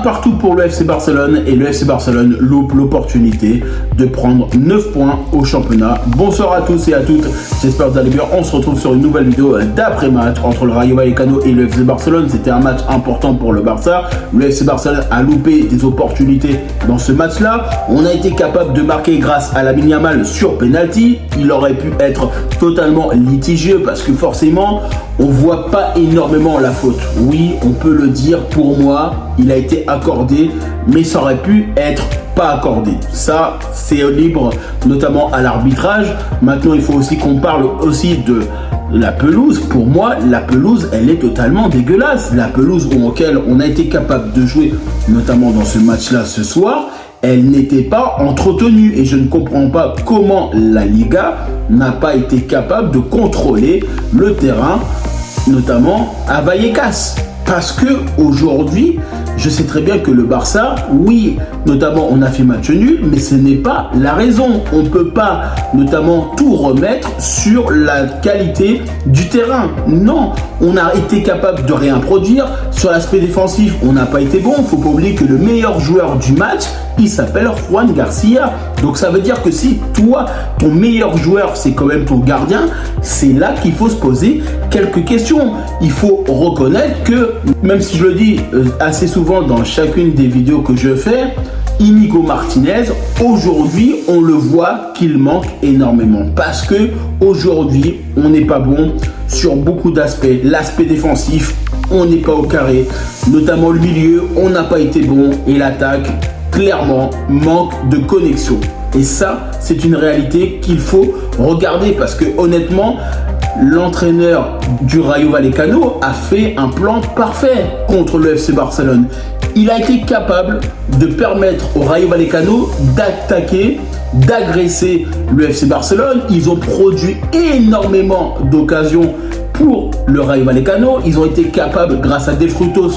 partout pour le FC Barcelone et le FC Barcelone loupe l'opportunité de prendre 9 points au championnat. Bonsoir à tous et à toutes, j'espère que vous allez bien. On se retrouve sur une nouvelle vidéo d'après-match entre le Rayo Vallecano et le FC Barcelone. C'était un match important pour le Barça. Le FC Barcelone a loupé des opportunités dans ce match-là. On a été capable de marquer grâce à Lamine Yamal sur penalty. Il aurait pu être totalement litigieux parce que forcément, on voit pas énormément la faute. Oui, on peut le dire, pour moi, il a été accordé, mais ça aurait pu être pas accordé. Ça, c'est libre, notamment à l'arbitrage. Maintenant, il faut aussi qu'on parle aussi de la pelouse. Pour moi, la pelouse, elle est totalement dégueulasse. La pelouse auquel on a été capable de jouer, notamment dans ce match-là ce soir, elle n'était pas entretenue. Et je ne comprends pas comment la Liga n'a pas été capable de contrôler le terrain, notamment à Vallecas. Parce que aujourd'hui, je sais très bien que le Barça, oui, notamment on a fait match nul, mais ce n'est pas la raison. On ne peut pas notamment tout remettre sur la qualité du terrain. Non, on a été capable de rien produire. Sur l'aspect défensif, on n'a pas été bon. Il ne faut pas oublier que le meilleur joueur du match, il s'appelle Juan Garcia. Donc ça veut dire que si toi, ton meilleur joueur, c'est quand même ton gardien, c'est là qu'il faut se poser quelques questions. Il faut reconnaître que, même si je le dis assez souvent dans chacune des vidéos que je fais, Inigo Martinez, aujourd'hui, on le voit qu'il manque énormément. Parce que aujourd'hui, on n'est pas bon sur beaucoup d'aspects. L'aspect défensif, on n'est pas au carré. Notamment le milieu, on n'a pas été bon. Et l'attaque, clairement, manque de connexion. Et ça, c'est une réalité qu'il faut regarder. Parce que honnêtement, l'entraîneur du Rayo Vallecano a fait un plan parfait contre le FC Barcelone. Il a été capable de permettre au Rayo Vallecano d'attaquer, d'agresser le FC Barcelone. Ils ont produit énormément d'occasions pour le Rayo Vallecano. Ils ont été capables, grâce à De Frutos,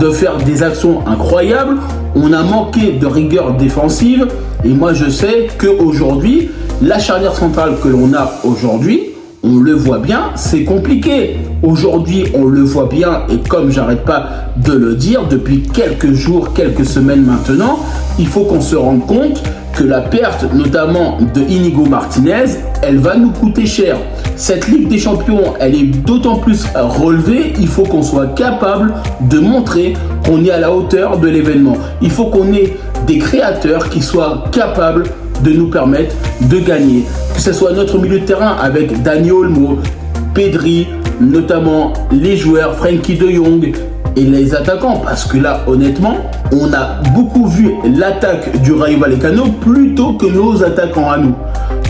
de faire des actions incroyables. On a manqué de rigueur défensive. Et moi, je sais qu'aujourd'hui, la charnière centrale que l'on a aujourd'hui, on le voit bien, c'est compliqué. Aujourd'hui, on le voit bien, et comme j'arrête pas de le dire depuis quelques jours, quelques semaines maintenant, il faut qu'on se rende compte que la perte, notamment de Inigo Martinez, elle va nous coûter cher. Cette Ligue des Champions, elle est d'autant plus relevée, il faut qu'on soit capable de montrer qu'on est à la hauteur de l'événement. Il faut qu'on ait des créateurs qui soient capables de nous permettre de gagner. Que ce soit notre milieu de terrain avec Dani Olmo, Pedri, notamment les joueurs Frenkie de Jong et les attaquants. Parce que là, honnêtement, on a beaucoup vu l'attaque du Rayo Vallecano plutôt que nos attaquants à nous.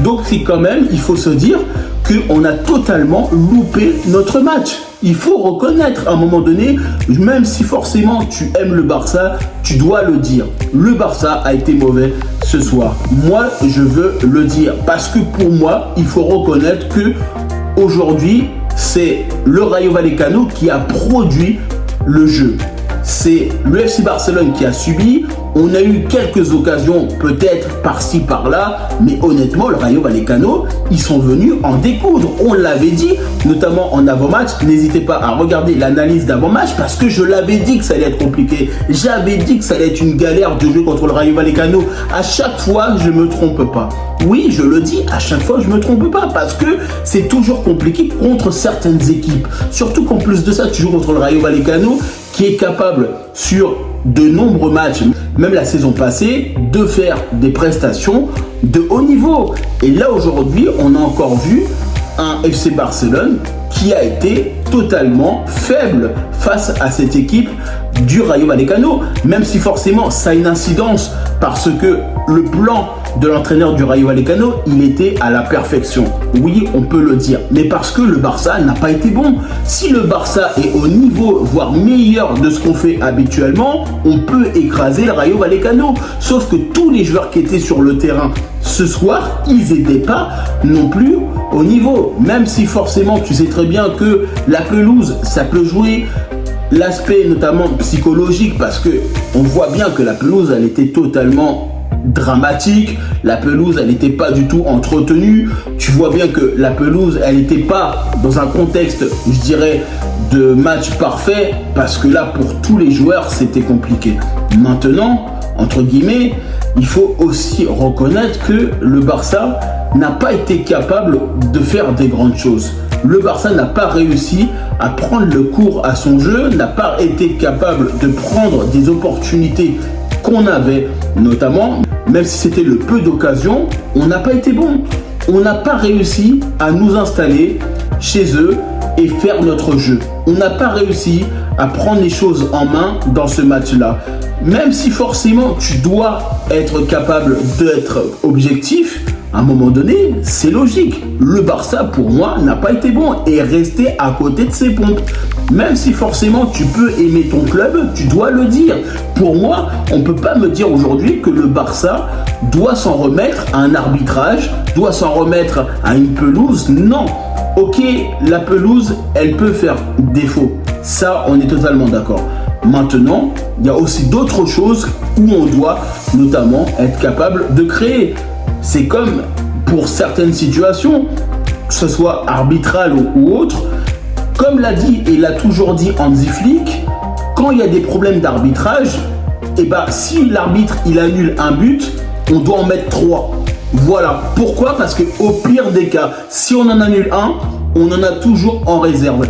Donc c'est quand même, il faut se dire qu'on a totalement loupé notre match. Il faut reconnaître à un moment donné, même si forcément tu aimes le Barça, tu dois le dire. Le Barça a été mauvais ce soir. Moi, je veux le dire parce que pour moi, il faut reconnaître que aujourd'hui, c'est le Rayo Vallecano qui a produit le jeu. C'est le FC Barcelone qui a subi. On a eu quelques occasions, peut-être par-ci, par-là, mais honnêtement, le Rayo Vallecano, ils sont venus en découdre. On l'avait dit, notamment en avant-match. N'hésitez pas à regarder l'analyse d'avant-match parce que je l'avais dit que ça allait être compliqué. J'avais dit que ça allait être une galère de jeu contre le Rayo Vallecano. À chaque fois, je me trompe pas. Oui, je le dis, à chaque fois, je me trompe pas parce que c'est toujours compliqué contre certaines équipes. Surtout qu'en plus de ça, tu joues contre le Rayo Vallecano qui est capable sur de nombreux matchs, même la saison passée, de faire des prestations de haut niveau. Et là aujourd'hui, on a encore vu un FC Barcelone qui a été totalement faible face à cette équipe du Rayo Vallecano, même si forcément ça a une incidence parce que le plan de l'entraîneur du Rayo Vallecano, il était à la perfection. Oui, on peut le dire, mais parce que le Barça n'a pas été bon. Si le Barça est au niveau, voire meilleur de ce qu'on fait habituellement, on peut écraser le Rayo Vallecano. Sauf que tous les joueurs qui étaient sur le terrain ce soir, ils n'étaient pas non plus au niveau. Même si forcément, tu sais très bien que la pelouse, ça peut jouer. L'aspect notamment psychologique, parce que on voit bien que la pelouse, elle était totalement dramatique. La pelouse, elle n'était pas du tout entretenue. Tu vois bien que la pelouse, elle n'était pas dans un contexte, je dirais, de match parfait parce que là, pour tous les joueurs, c'était compliqué. Maintenant, entre guillemets, il faut aussi reconnaître que le Barça n'a pas été capable de faire des grandes choses. Le Barça n'a pas réussi à prendre le cours à son jeu, n'a pas été capable de prendre des opportunités qu'on avait, notamment, même si c'était le peu d'occasions, on n'a pas été bon. On n'a pas réussi à nous installer chez eux et faire notre jeu. On n'a pas réussi à prendre les choses en main dans ce match-là. Même si forcément tu dois être capable d'être objectif, à un moment donné, c'est logique. Le Barça, pour moi, n'a pas été bon et est resté à côté de ses pompes. Même si forcément tu peux aimer ton club, tu dois le dire. Pour moi, on ne peut pas me dire aujourd'hui que le Barça doit s'en remettre à un arbitrage, doit s'en remettre à une pelouse. Non. Ok, la pelouse, elle peut faire défaut. Ça, on est totalement d'accord. Maintenant, il y a aussi d'autres choses où on doit notamment être capable de créer. C'est comme pour certaines situations, que ce soit arbitrale ou autre, comme l'a dit et l'a toujours dit Hansi Flick, quand il y a des problèmes d'arbitrage, et ben, si l'arbitre il annule un but, on doit en mettre 3. Voilà. Pourquoi? Parce que au pire des cas, si on en annule un, on en a toujours en réserve.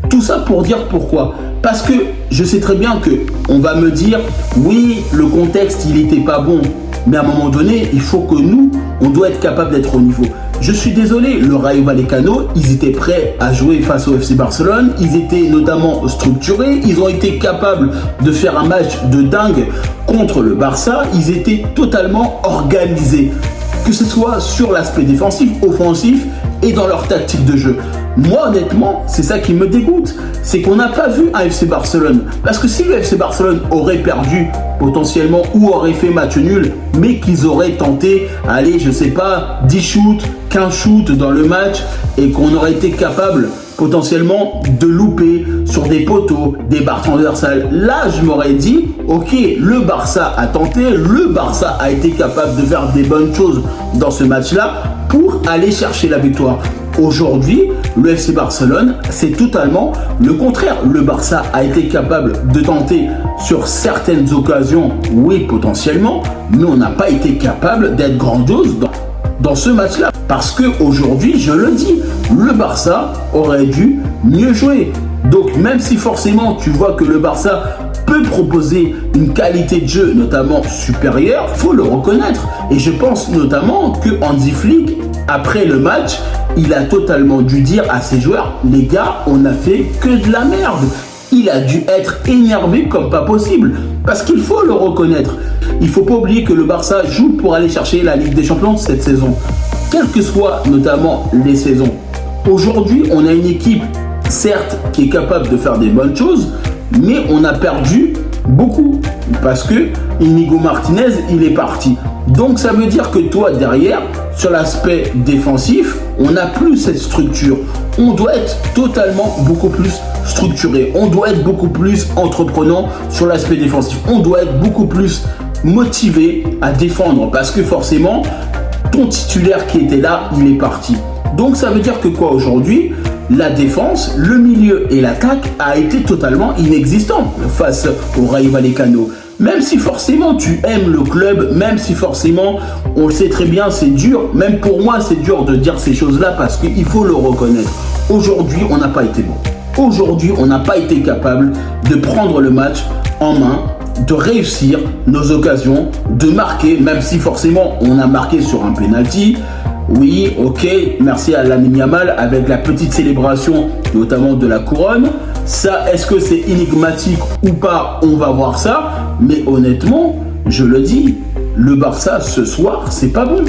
Tout ça pour dire pourquoi. Parce que je sais très bien que on va me dire, oui, le contexte, il n'était pas bon. Mais à un moment donné, il faut que nous, on doit être capable d'être au niveau. Je suis désolé, le Rayo Vallecano, ils étaient prêts à jouer face au FC Barcelone. Ils étaient notamment structurés. Ils ont été capables de faire un match de dingue contre le Barça. Ils étaient totalement organisés. Que ce soit sur l'aspect défensif, offensif et dans leur tactique de jeu. Moi, honnêtement, c'est ça qui me dégoûte. C'est qu'on n'a pas vu un FC Barcelone. Parce que si le FC Barcelone aurait perdu potentiellement ou aurait fait match nul, mais qu'ils auraient tenté, allez, je sais pas, 10 shoots, 15 shoots dans le match et qu'on aurait été capable potentiellement de louper sur des poteaux, des barres transversales. Là, je m'aurais dit, ok, le Barça a tenté, le Barça a été capable de faire des bonnes choses dans ce match-là pour aller chercher la victoire. Aujourd'hui, le FC Barcelone, c'est totalement le contraire. Le Barça a été capable de tenter sur certaines occasions, oui, potentiellement, mais on n'a pas été capable d'être grandiose dans ce match-là. Parce qu'aujourd'hui, je le dis, le Barça aurait dû mieux jouer. Donc, même si forcément tu vois que le Barça peut proposer une qualité de jeu notamment supérieure, il faut le reconnaître. Et je pense notamment que Hansi Flick, après le match, il a totalement dû dire à ses joueurs, les gars, on n'a fait que de la merde. Il a dû être énervé comme pas possible. Parce qu'il faut le reconnaître. Il ne faut pas oublier que le Barça joue pour aller chercher la Ligue des Champions cette saison. Quelles que soient notamment les saisons. Aujourd'hui, on a une équipe, certes, qui est capable de faire des bonnes choses, mais on a perdu beaucoup. Parce que Inigo Martinez, il est parti. Donc ça veut dire que toi, derrière, sur l'aspect défensif, on n'a plus cette structure. On doit être totalement beaucoup plus structuré. On doit être beaucoup plus entreprenant sur l'aspect défensif. On doit être beaucoup plus motivé à défendre parce que forcément, ton titulaire qui était là, il est parti. Donc ça veut dire que quoi aujourd'hui? La défense, le milieu et l'attaque a été totalement inexistant face au Rayo Vallecano. Même si forcément tu aimes le club, même si forcément on le sait très bien, c'est dur, même pour moi c'est dur de dire ces choses-là parce qu'il faut le reconnaître. Aujourd'hui, on n'a pas été bon. Aujourd'hui, on n'a pas été capable de prendre le match en main, de réussir nos occasions, de marquer, même si forcément on a marqué sur un penalty. Oui, ok, merci à Lamine Yamal avec la petite célébration, notamment de la couronne. Ça, est-ce que c'est énigmatique ou pas? On va voir ça. Mais honnêtement, je le dis, le Barça ce soir, c'est pas bon.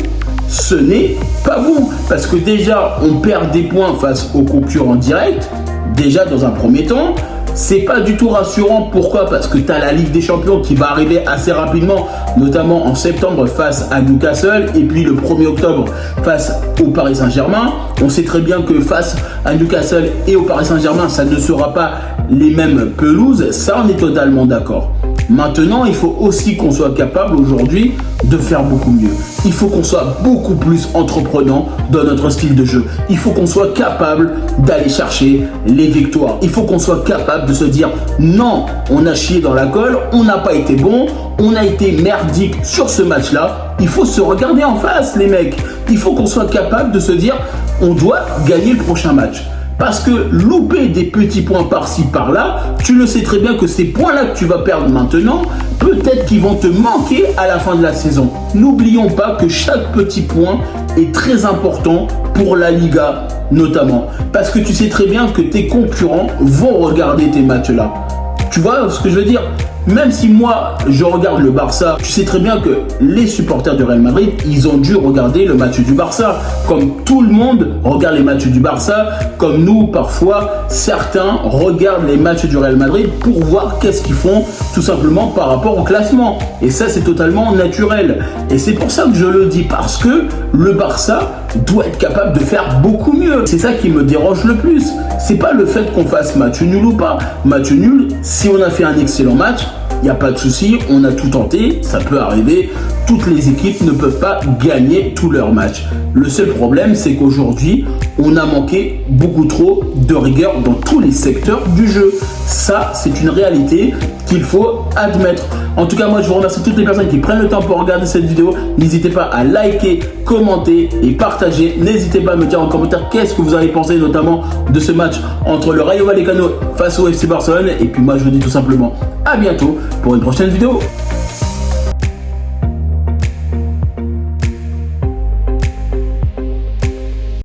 Ce n'est pas bon. Parce que déjà, on perd des points face aux concurrents directs. Déjà, dans un premier temps. C'est pas du tout rassurant. Pourquoi? Parce que tu as la Ligue des Champions qui va arriver assez rapidement, notamment en septembre face à Newcastle et puis le 1er octobre face au Paris Saint-Germain. On sait très bien que face à Newcastle et au Paris Saint-Germain, ça ne sera pas les mêmes pelouses. Ça, on est totalement d'accord. Maintenant, il faut aussi qu'on soit capable aujourd'hui de faire beaucoup mieux. Il faut qu'on soit beaucoup plus entreprenant dans notre style de jeu. Il faut qu'on soit capable d'aller chercher les victoires. Il faut qu'on soit capable de se dire non, on a chié dans la colle, on n'a pas été bon, on a été merdique sur ce match-là. Il faut se regarder en face, les mecs. Il faut qu'on soit capable de se dire on doit gagner le prochain match. Parce que louper des petits points par-ci, par-là, tu le sais très bien que ces points-là que tu vas perdre maintenant, peut-être qu'ils vont te manquer à la fin de la saison. N'oublions pas que chaque petit point est très important pour la Liga notamment. Parce que tu sais très bien que tes concurrents vont regarder tes matchs-là. Tu vois ce que je veux dire ? Même si moi, je regarde le Barça, tu sais très bien que les supporters du Real Madrid, ils ont dû regarder le match du Barça. Comme tout le monde regarde les matchs du Barça, comme nous, parfois, certains regardent les matchs du Real Madrid pour voir qu'est-ce qu'ils font, tout simplement par rapport au classement. Et ça, c'est totalement naturel. Et c'est pour ça que je le dis, parce que le Barça doit être capable de faire beaucoup mieux. C'est ça qui me dérange le plus. C'est pas le fait qu'on fasse match nul ou pas. Match nul, si on a fait un excellent match, il n'y a pas de souci, on a tout tenté, ça peut arriver. Toutes les équipes ne peuvent pas gagner tous leurs matchs. Le seul problème, c'est qu'aujourd'hui, on a manqué beaucoup trop de rigueur dans tous les secteurs du jeu. Ça, c'est une réalité qu'il faut admettre. En tout cas, moi, je vous remercie toutes les personnes qui prennent le temps pour regarder cette vidéo. N'hésitez pas à liker, commenter et partager. N'hésitez pas à me dire en commentaire qu'est-ce que vous avez pensé notamment de ce match entre le Rayo Vallecano face au FC Barcelone. Et puis moi, je vous dis tout simplement à bientôt pour une prochaine vidéo.